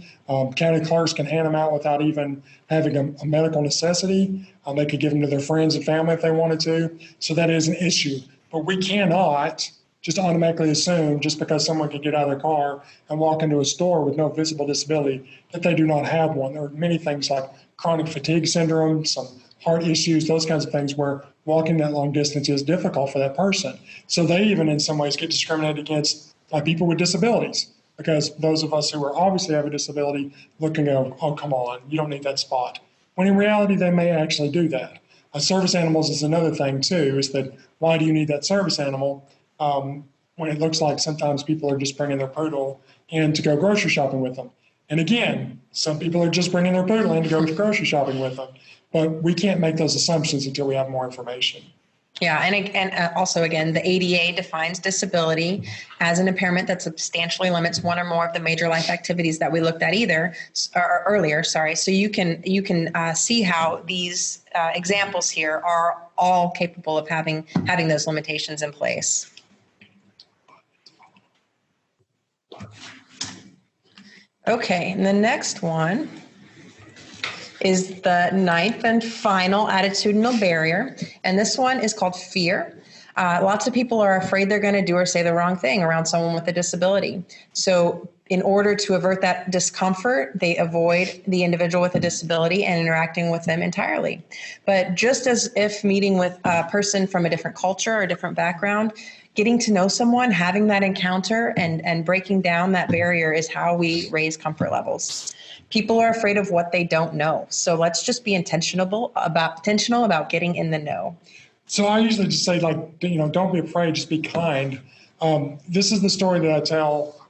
County clerks can hand them out without even having a medical necessity. They could give them to their friends and family if they wanted to. So that is an issue. But we cannot just automatically assume just because someone can get out of their car and walk into a store with no visible disability that they do not have one. There are many things like chronic fatigue syndrome, some heart issues, those kinds of things where walking that long distance is difficult for that person. So they even in some ways get discriminated against by people with disabilities, because those of us who are obviously have a disability look and go, oh, come on, you don't need that spot. When in reality, they may actually do that. Service animals is another thing too, is that why do you need that service animal? When it looks like sometimes people are just bringing their poodle in to go grocery shopping with them. And again, some people are just bringing their poodle in to go grocery shopping with them. But we can't make those assumptions until we have more information. Yeah, and also, again, the ADA defines disability as an impairment that substantially limits one or more of the major life activities that we looked at earlier. So you can see how these examples here are all capable of having those limitations in place. Okay, and the next one is the ninth and final attitudinal barrier. And this one is called fear. Lots of people are afraid they're going to do or say the wrong thing around someone with a disability. So in order to avert that discomfort, they avoid the individual with a disability and interacting with them entirely. But just as if meeting with a person from a different culture or a different background, getting to know someone, having that encounter and breaking down that barrier is how we raise comfort levels. People are afraid of what they don't know. So let's just be intentional about getting in the know. So I usually just say, like, don't be afraid, just be kind. This is the story that I tell.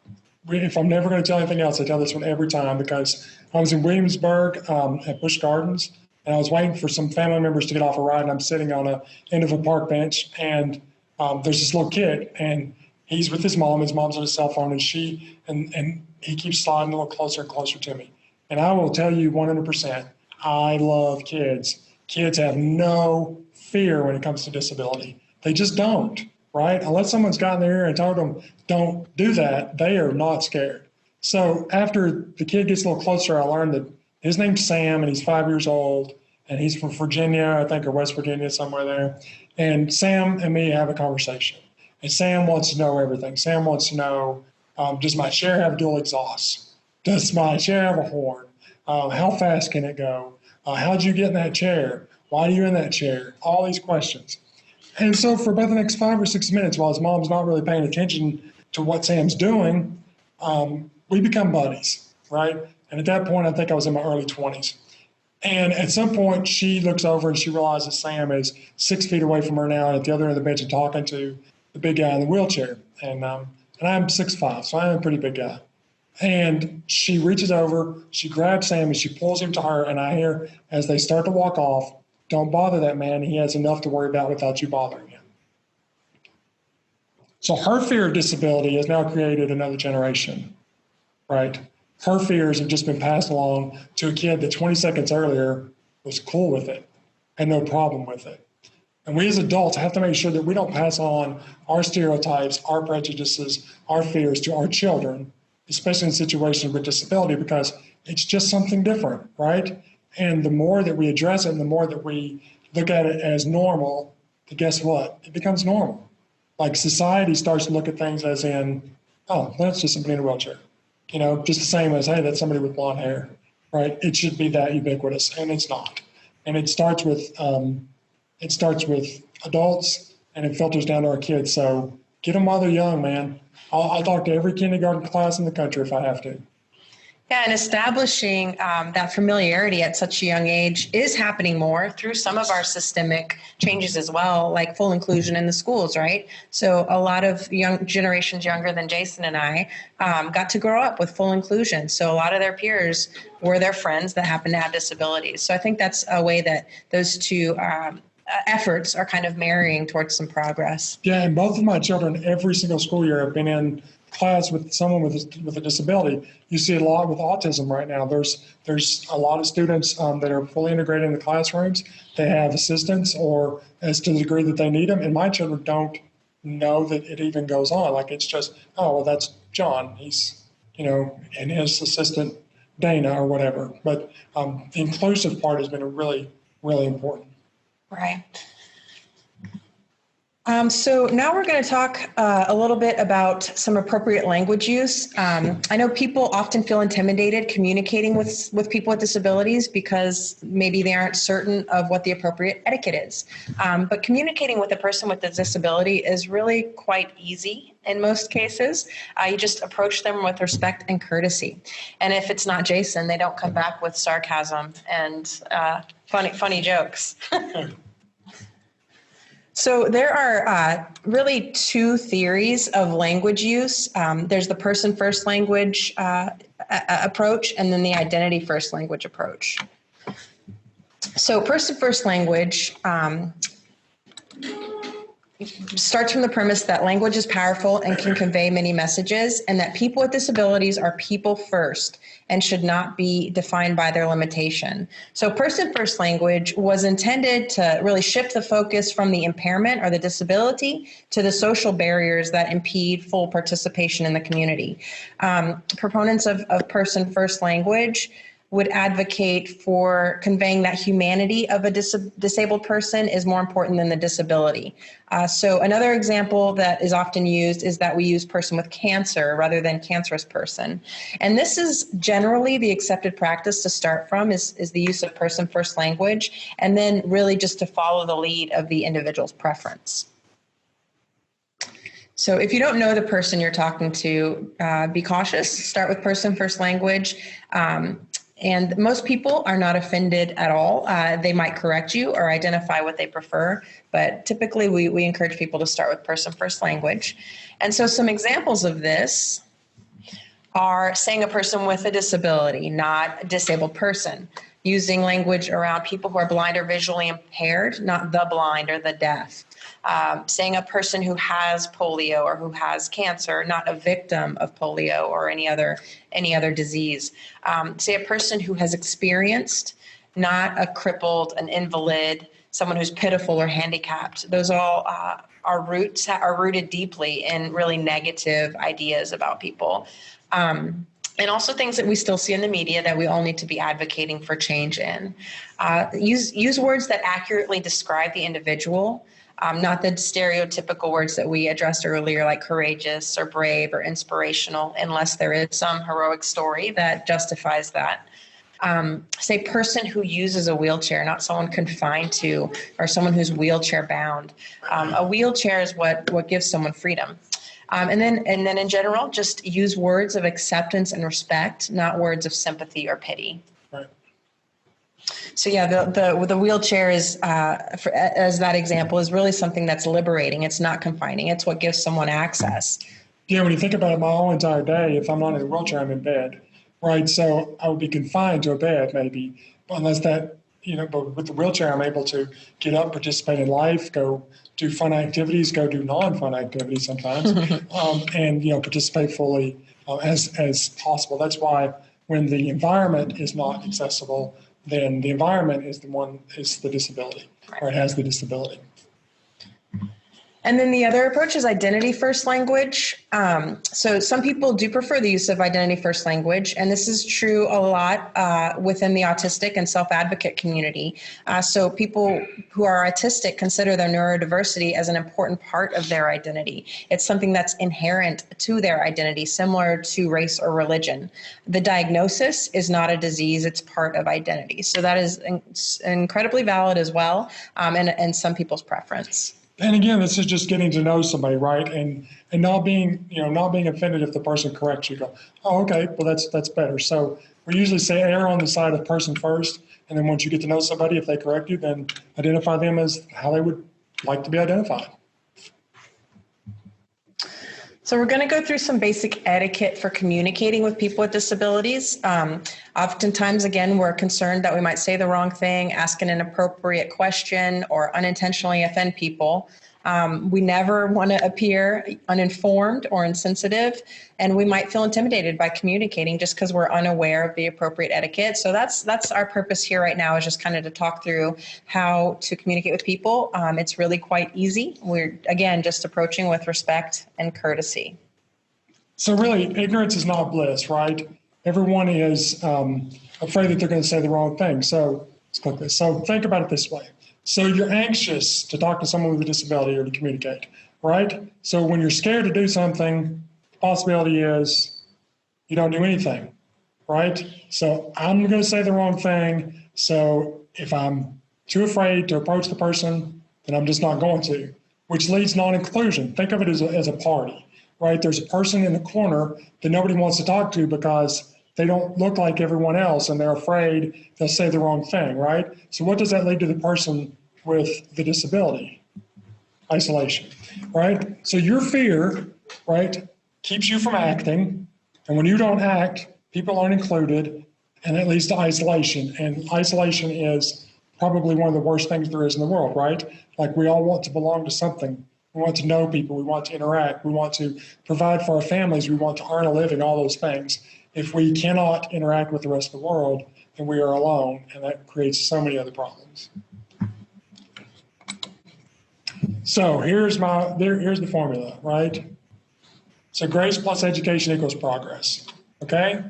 If I'm never going to tell anything else, I tell this one every time, because I was in Williamsburg at Busch Gardens, and I was waiting for some family members to get off a ride, and I'm sitting on a end of a park bench, and there's this little kid, and he's with his mom. His mom's on his cell phone, and he keeps sliding a little closer and closer to me. And I will tell you 100%, I love kids. Kids have no fear when it comes to disability. They just don't, right? Unless someone's gotten their ear and told them, don't do that, they are not scared. So after the kid gets a little closer, I learned that his name's Sam, and he's 5 years old, and he's from Virginia, I think, or West Virginia, somewhere there. And Sam and me have a conversation. And Sam wants to know everything. Sam wants to know, does my chair have dual exhaust? Does my chair have a horn? How fast can it go? How'd you get in that chair? Why are you in that chair? All these questions. And so for about the next 5 or 6 minutes, while his mom's not really paying attention to what Sam's doing, we become buddies, right? And at that point, I think I was in my early 20s. And at some point, she looks over and she realizes Sam is 6 feet away from her now, and at the other end of the bench and talking to the big guy in the wheelchair. And I'm 6'5", so I'm a pretty big guy. And she reaches over, she grabs Sam, and she pulls him to her, and I hear, as they start to walk off, don't bother that man. He has enough to worry about without you bothering him. So her fear of disability has now created another generation, right? Her fears have just been passed along to a kid that 20 seconds earlier was cool with it and no problem with it. And we as adults have to make sure that we don't pass on our stereotypes, our prejudices, our fears to our children, especially in situations with disability, because it's just something different, right? And the more that we address it and the more that we look at it as normal, guess what? It becomes normal. Like society starts to look at things as in, oh, that's just somebody in a wheelchair. You know, just the same as, hey, that's somebody with blonde hair, right? It should be that ubiquitous, and it's not. And it starts with adults, and it filters down to our kids. So get them while they're young, man. I'll talk to every kindergarten class in the country if I have to. Yeah, and establishing that familiarity at such a young age is happening more through some of our systemic changes as well, like full inclusion in the schools, right? So a lot of young generations younger than Jason and I got to grow up with full inclusion. So a lot of their peers were their friends that happen to have disabilities. So I think that's a way that those two efforts are kind of marrying towards some progress. Yeah, and both of my children every single school year have been in class with someone with a disability. You see a lot with autism right now. There's a lot of students that are fully integrated in the classrooms. They have assistants, or as to the degree that they need them. And my children don't know that it even goes on. Like it's just, oh, well, that's John. He's, and his assistant Dana or whatever. But the inclusive part has been really, really important. Right. So now we're going to talk a little bit about some appropriate language use. I know people often feel intimidated communicating with people with disabilities because maybe they aren't certain of what the appropriate etiquette is. But communicating with a person with a disability is really quite easy in most cases. You just approach them with respect and courtesy. And if it's not Jason, they don't come back with sarcasm and funny jokes. So there are really two theories of language use. There's the person-first language approach, and then the identity-first language approach. So person-first language starts from the premise that language is powerful and can convey many messages, and that people with disabilities are people first and should not be defined by their limitation. So person-first language was intended to really shift the focus from the impairment or the disability to the social barriers that impede full participation in the community. Proponents of person-first language would advocate for conveying that humanity of a disabled person is more important than the disability. So another example that is often used is that we use person with cancer rather than cancerous person. And this is generally the accepted practice to start from is the use of person-first language, and then really just to follow the lead of the individual's preference. So if you don't know the person you're talking to, be cautious. Start with person-first language. And most people are not offended at all. They might correct you or identify what they prefer, but typically we encourage people to start with person-first language. And so some examples of this are saying a person with a disability, not a disabled person. Using language around people who are blind or visually impaired, not the blind or the deaf. Saying a person who has polio or who has cancer, not a victim of polio or any other disease. Say a person who has experienced, not a crippled, an invalid, someone who's pitiful or handicapped. Those all are rooted deeply in really negative ideas about people. And also things that we still see in the media that we all need to be advocating for change in. Use words that accurately describe the individual. Not the stereotypical words that we addressed earlier, like courageous or brave or inspirational, unless there is some heroic story that justifies that. Say person who uses a wheelchair, not someone confined to or someone who's wheelchair bound. A wheelchair is what gives someone freedom. And then in general, just use words of acceptance and respect, not words of sympathy or pity. Right. So yeah, the wheelchair is, as that example, is really something that's liberating. It's not confining. It's what gives someone access. Yeah, when you think about it, my whole entire day, if I'm not in a wheelchair, I'm in bed, right? So I would be confined to a bed maybe, unless that but with the wheelchair, I'm able to get up, participate in life, go do fun activities, go do non-fun activities sometimes, and participate fully as possible. That's why when the environment is not accessible, then the environment is the disability, or it has the disability. And then the other approach is identity first language. So some people do prefer the use of identity first language, and this is true a lot within the autistic and self-advocate community. So people who are autistic consider their neurodiversity as an important part of their identity. It's something that's inherent to their identity, similar to race or religion. The diagnosis is not a disease, it's part of identity. So that is incredibly valid as well, and some people's preference. And again, this is just getting to know somebody, right? And not being offended if the person corrects you. Go, oh, okay, well that's better. So we usually say err on the side of person first, and then once you get to know somebody, if they correct you, then identify them as how they would like to be identified. So we're going to go through some basic etiquette for communicating with people with disabilities. Oftentimes, again, we're concerned that we might say the wrong thing, ask an inappropriate question, or unintentionally offend people. We never want to appear uninformed or insensitive, and we might feel intimidated by communicating just because we're unaware of the appropriate etiquette. So that's our purpose here right now, is just kind of to talk through how to communicate with people. It's really quite easy. We're, again, just approaching with respect and courtesy. So really, ignorance is not bliss, right? Everyone is afraid that they're going to say the wrong thing. So let's click this. So think about it this way. So you're anxious to talk to someone with a disability or to communicate, right? So when you're scared to do something, the possibility is you don't do anything, right? So I'm going to say the wrong thing. So if I'm too afraid to approach the person, then I'm just not going to, which leads non-inclusion. Think of it as a party, right? There's a person in the corner that nobody wants to talk to because they don't look like everyone else and they're afraid they'll say the wrong thing, right? So what does that lead to the person with the disability? Isolation, right? So your fear, right, keeps you from acting. And when you don't act, people aren't included, and it leads to isolation. And isolation is probably one of the worst things there is in the world, right? Like we all want to belong to something. We want to know people. We want to interact. We want to provide for our families. We want to earn a living, all those things. If we cannot interact with the rest of the world, then we are alone, and that creates so many other problems. So here's the formula, right? So grace plus education equals progress, okay?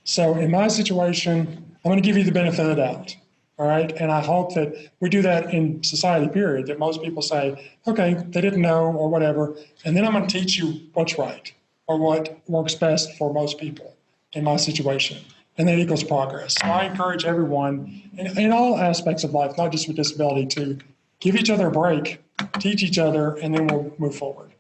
So in my situation, I'm going to give you the benefit of the doubt, all right? And I hope that we do that in society, period, that most people say, okay, they didn't know or whatever, and then I'm going to teach you what's right or what works best for most people in my situation, and that equals progress. So I encourage everyone in all aspects of life, not just with disability, to give each other a break, teach each other, and then we'll move forward.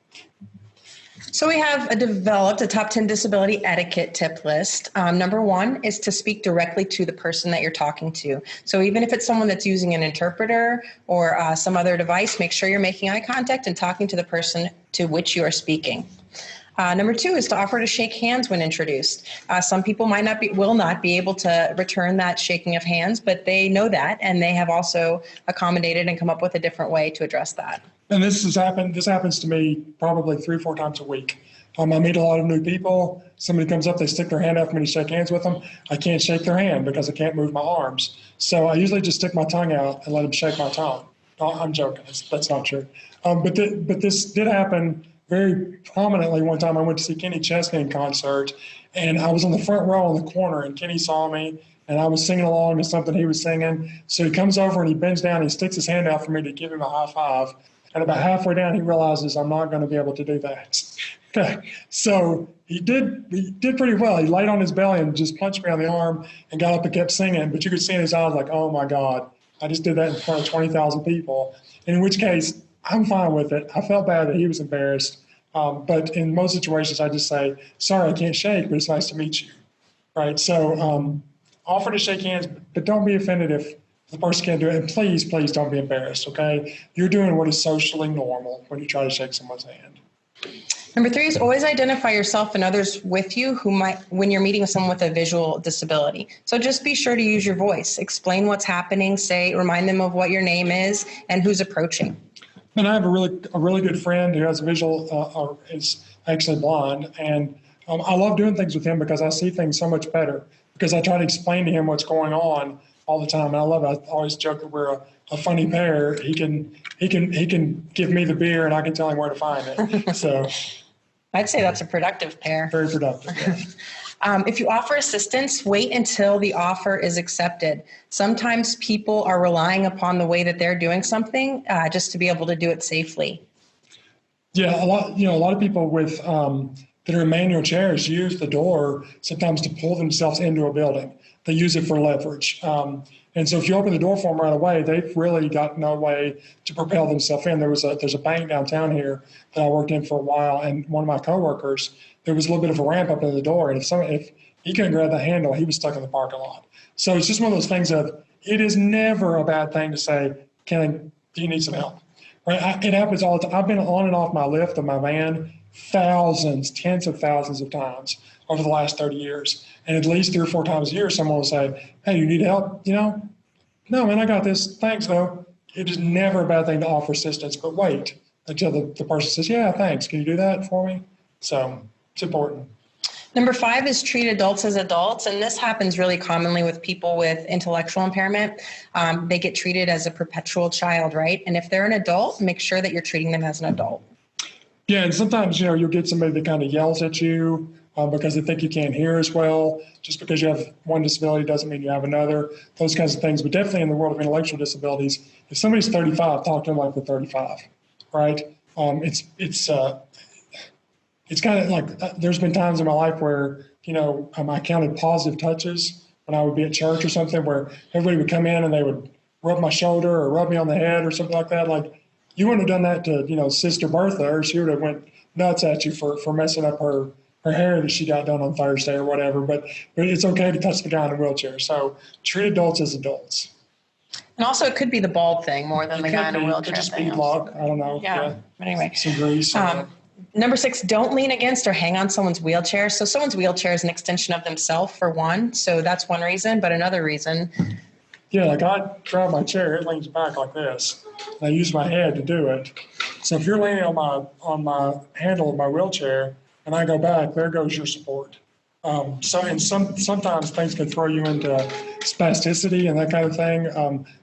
So we have developed a top 10 disability etiquette tip list. Number one is to speak directly to the person that you're talking to. So even if it's someone that's using an interpreter or some other device, make sure you're making eye contact and talking to the person to which you are speaking. Number two is to offer to shake hands when introduced. Some people will not be able to return that shaking of hands, but they know that, and they have also accommodated and come up with a different way to address that. And this happens to me probably 3 or 4 times a week. I meet a lot of new people. Somebody comes up, they stick their hand out for me to shake hands with them. I can't shake their hand because I can't move my arms. So I usually just stick my tongue out and let them shake my tongue. No, I'm joking. That's not true. But this did happen very prominently. One time I went to see Kenny Chesney in concert, and I was on the front row in the corner, and Kenny saw me, and I was singing along to something he was singing. So he comes over and he bends down and he sticks his hand out for me to give him a high five. And about halfway down, he realizes I'm not going to be able to do that. Okay, so he did pretty well. He laid on his belly and just punched me on the arm and got up and kept singing. But you could see in his eyes like, oh my God, I just did that in front of 20,000 people. In which case, I'm fine with it. I felt bad that he was embarrassed. But in most situations, I just say, sorry, I can't shake, but it's nice to meet you. Right? So offer to shake hands, but don't be offended if the person can't do it. And please, please don't be embarrassed, okay? You're doing what is socially normal when you try to shake someone's hand. Number 3 is always identify yourself and others with you when you're meeting with someone with a visual disability. So just be sure to use your voice, explain what's happening, remind them of what your name is and who's approaching. And I have a really good friend who has a visual, is actually blind, and I love doing things with him because I see things so much better, because I try to explain to him what's going on all the time. And I love it. I always joke that we're a funny pair. He can give me the beer and I can tell him where to find it. So I'd say that's a productive pair. very productive. Yeah. If you offer assistance, wait until the offer is accepted. Sometimes people are relying upon the way that they're doing something just to be able to do it safely. Yeah, a lot of people with that are in manual chairs use the door sometimes to pull themselves into a building. They use it for leverage. And so if you open the door for them right away, they've really got no way to propel themselves in. There's a bank downtown here that I worked in for a while, and one of my coworkers, there was a little bit of a ramp up in the door, and if he couldn't grab the handle, he was stuck in the parking lot. So it's just one of those things of, it is never a bad thing to say, do you need some help? Right? It happens all the time. I've been on and off my lift of my van tens of thousands of times over the last 30 years. And at least 3 or 4 times a year, someone will say, hey, you need help? No, man, I got this. Thanks, though. It is never a bad thing to offer assistance, but wait until the person says, yeah, thanks. Can you do that for me? So it's important. Number 5 is treat adults as adults. And this happens really commonly with people with intellectual impairment. They get treated as a perpetual child, right? And if they're an adult, make sure that you're treating them as an adult. Yeah, and sometimes, you'll get somebody that kind of yells at you because they think you can't hear as well. Just because you have one disability doesn't mean you have another, those kinds of things. But definitely in the world of intellectual disabilities, if somebody's 35, talk to them like they're 35, right? It's kind of like, there's been times in my life where, I counted positive touches when I would be at church or something, where everybody would come in and they would rub my shoulder or rub me on the head or something like that. Like, you wouldn't have done that to, Sister Bertha, or she would have went nuts at you for messing up her hair that she got done on Thursday or whatever. But it's okay to touch the guy in a wheelchair. So treat adults as adults. And also, it could be the bald thing more than the guy in a wheelchair. Just speed block. I don't know. Yeah. But anyway. Some grease. Number 6, don't lean against or hang on someone's wheelchair. So someone's wheelchair is an extension of themselves, for one. So that's one reason. But another reason. Yeah, like I drive my chair, it leans back like this. I use my head to do it. So if you're leaning on my handle of my wheelchair and I go back, there goes your support. Sometimes things can throw you into spasticity and that kind of thing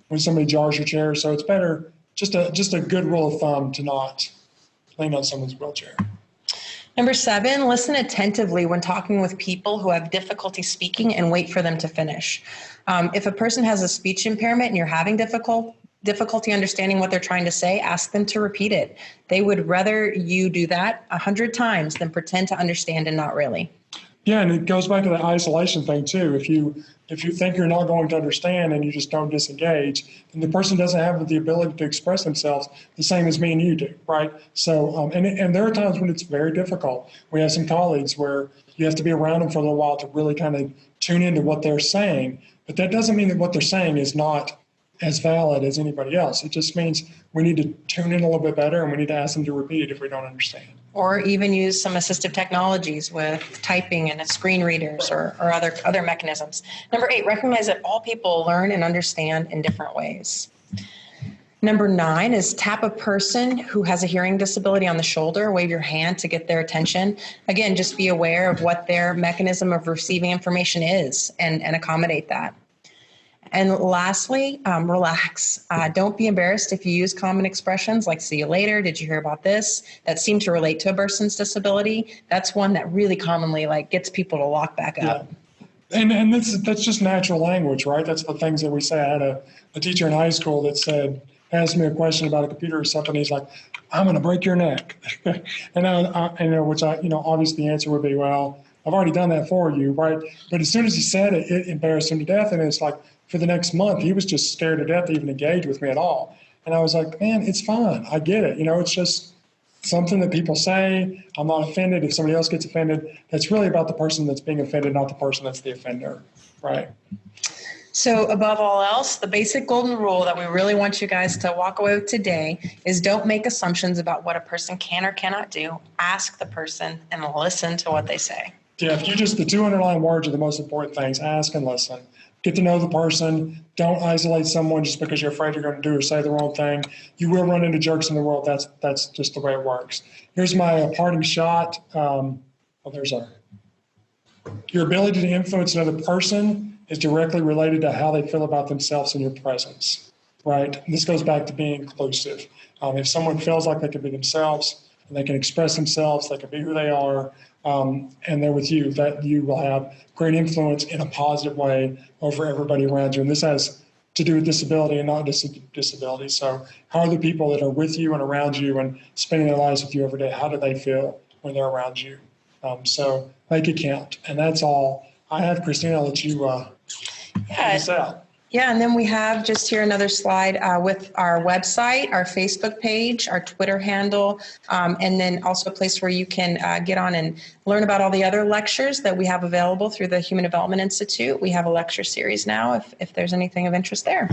when somebody jars your chair. So it's better, just a good rule of thumb, to not lean on someone's wheelchair. Number 7, listen attentively when talking with people who have difficulty speaking and wait for them to finish. If a person has a speech impairment and you're having difficulty understanding what they're trying to say, ask them to repeat it. They would rather you do that 100 times than pretend to understand and not really. Yeah, and it goes back to the isolation thing too. If you think you're not going to understand and you just don't disengage, then the person doesn't have the ability to express themselves the same as me and you do, right? So, and there are times when it's very difficult. We have some colleagues where you have to be around them for a little while to really kind of tune into what they're saying. But that doesn't mean that what they're saying is not as valid as anybody else. It just means we need to tune in a little bit better, and we need to ask them to repeat it if we don't understand. Or even use some assistive technologies with typing and screen readers or other mechanisms. Number 8, recognize that all people learn and understand in different ways. Number 9 is tap a person who has a hearing disability on the shoulder, wave your hand to get their attention. Again, just be aware of what their mechanism of receiving information is and accommodate that. And lastly, relax. Don't be embarrassed if you use common expressions like see you later, did you hear about this, that seem to relate to a person's disability. That's one that really commonly gets people to lock back up. Yeah. And that's just natural language, right? That's the things that we say. I had a teacher in high school that asked me a question about a computer or something. He's like, I'm going to break your neck. Which obviously the answer would be, well, I've already done that for you, right? But as soon as he said it, it embarrassed him to death. And it's like, for the next month, he was just scared to death to even engage with me at all. And I was like, man, it's fine. I get it. It's just something that people say. I'm not offended if somebody else gets offended. That's really about the person that's being offended, not the person that's the offender, right? So above all else, the basic golden rule that we really want you guys to walk away with today is don't make assumptions about what a person can or cannot do. Ask the person and listen to what they say. Yeah, if you just, the two underlying words are the most important things: ask and listen. Get to know the person. Don't isolate someone just because you're afraid you're going to do or say the wrong thing. You will run into jerks in the world. That's just the way it works. Here's my parting shot. Your ability to influence another person is directly related to how they feel about themselves in your presence, right? And this goes back to being inclusive. If someone feels like they can be themselves and they can express themselves, they can be who they are, and they're with you, that you will have great influence in a positive way over everybody around you. And this has to do with disability and not disability. So how are the people that are with you and around you and spending their lives with you every day, how do they feel when they're around you? So make it count. And that's all I have. Christina, I'll let you take this out. Yeah, and then we have just here another slide with our website, our Facebook page, our Twitter handle, and then also a place where you can get on and learn about all the other lectures that we have available through the Human Development Institute. We have a lecture series now if there's anything of interest there.